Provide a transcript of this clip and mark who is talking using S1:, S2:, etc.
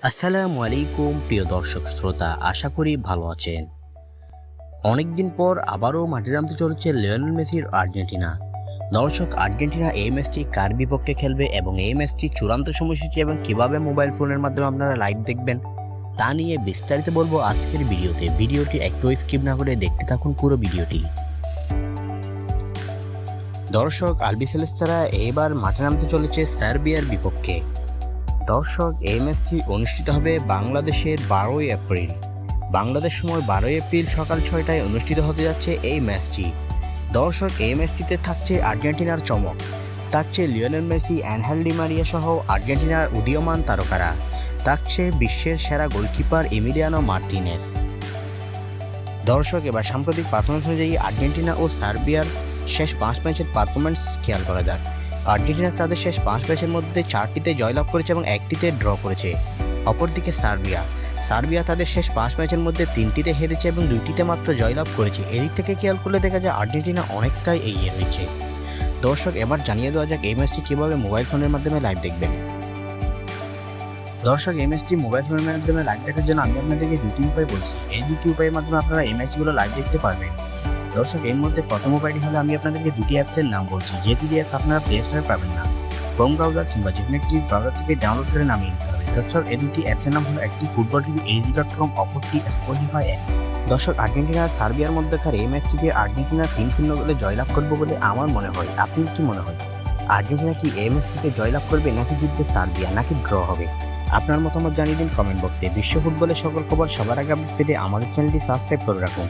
S1: আসসালামু আলাইকুম প্রিয় দর্শক শ্রোতা, আশা করি ভালো আছেন। অনেকদিন পর আবারও মাঠে নামতে চলেছে লিওনেল মেসির আর্জেন্টিনা। দর্শক, আর্জেন্টিনা এই ম্যাচটি কার বিপক্ষে খেলবে এবং এই ম্যাচটি চূড়ান্ত সময়সূচি এবং কিভাবে মোবাইল ফোনের মাধ্যমে আপনারা লাইভ দেখবেন তা নিয়ে বিস্তারিত বলবো আজকের ভিডিওটি একটু স্কিপ না করে দেখতে থাকুন পুরো ভিডিওটি। দর্শক, আলবিসেলেস্তারা এবার মাঠে নামতে চলেছে সার্বিয়ার বিপক্ষে। দর্শক, এই ম্যাচটি অনুষ্ঠিত হবে বাংলাদেশের 12ই এপ্রিল। বাংলাদেশ সময় 12ই এপ্রিল সকাল 6টায় অনুষ্ঠিত হতে যাচ্ছে এই ম্যাচটি। দর্শক, এই ম্যাচটিতে থাকছে আর্জেন্টিনার চমক, থাকছে Lionel Messi, Ángel Di Maria সহ আর্জেন্টিনার উদীয়মান তারকারা, থাকছে বিশ্বের সেরা গোলকিপার এমিলিয়ানো মার্টিনেস। দর্শক, এবার সাম্প্রতিক পারফরমেন্স অনুযায়ী আর্জেন্টিনা ও সার্বিয়ার শেষ 5 ম্যাচের পারফরমেন্স খেয়াল করা যাক। আর্জেন্টিনা তাদের শেষ 5 ম্যাচের মধ্যে 4টিতে জয়লাভ করেছে এবং 1টিতে ড্র করেছে। অপরদিকে সার্বিয়া তাদের শেষ 5 ম্যাচের মধ্যে 3টিতে হেরেছে এবং 2টিতে মাত্র জয়লাভ করেছে। এদিক থেকে খেয়াল করলে দেখা যায় আর্জেন্টিনা অনেকটাই এগিয়ে রয়েছে। দর্শক, এবার জানিয়ে দেওয়া যাক এই ম্যাচটি কীভাবে মোবাইল ফোনের মাধ্যমে লাইভ দেখবেন। দর্শক, এই ম্যাচটি মোবাইল ফোনের মাধ্যমে লাইভ দেখার জন্য আমি আপনাদেরকে 2টি উপায় বলছি। এই 2টি উপায়ের মাধ্যমে আপনারা এই ম্যাচগুলো লাইভ দেখতে পারবেন। দর্শক, এর মধ্যে প্রথম উপায়টি হলো আমি আপনাদেরকে 2টি অ্যাপসের নাম বলছি, যে 2টি অ্যাপস আপনারা প্লে স্টোরে পাবেন না। ক্রোম ব্রাউজার কিংবা যে কোনো একটি ব্রাউজার থেকে ডাউনলোড করে নামিয়ে নিতে হবে। দর্শক, এই 2টি অ্যাপসের নাম হলো একটি ফুটবল টিভি HD.com, অপরটি স্পটিফাই অ্যাপ। দর্শক, আর্জেন্টিনা আর সার্বিয়ার মধ্যেকার এই ম্যাচটিতে আর্জেন্টিনা 3-0 গোলে জয়লাভ করবে বলে আমার মনে হয়। আপনার কি মনে হয়? আর্জেন্টিনা কি এই ম্যাচটিতে জয়লাভ করবে, নাকি জিতবে সার্বিয়া, নাকি ড্র হবে? আপনার মতামত জানিয়ে দিন কমেন্ট বক্সে। বিশ্ব ফুটবলের সকল খবর সবার আগে আপডেট পেতে আমাদের চ্যানেলটি সাবস্ক্রাইব করে রাখুন।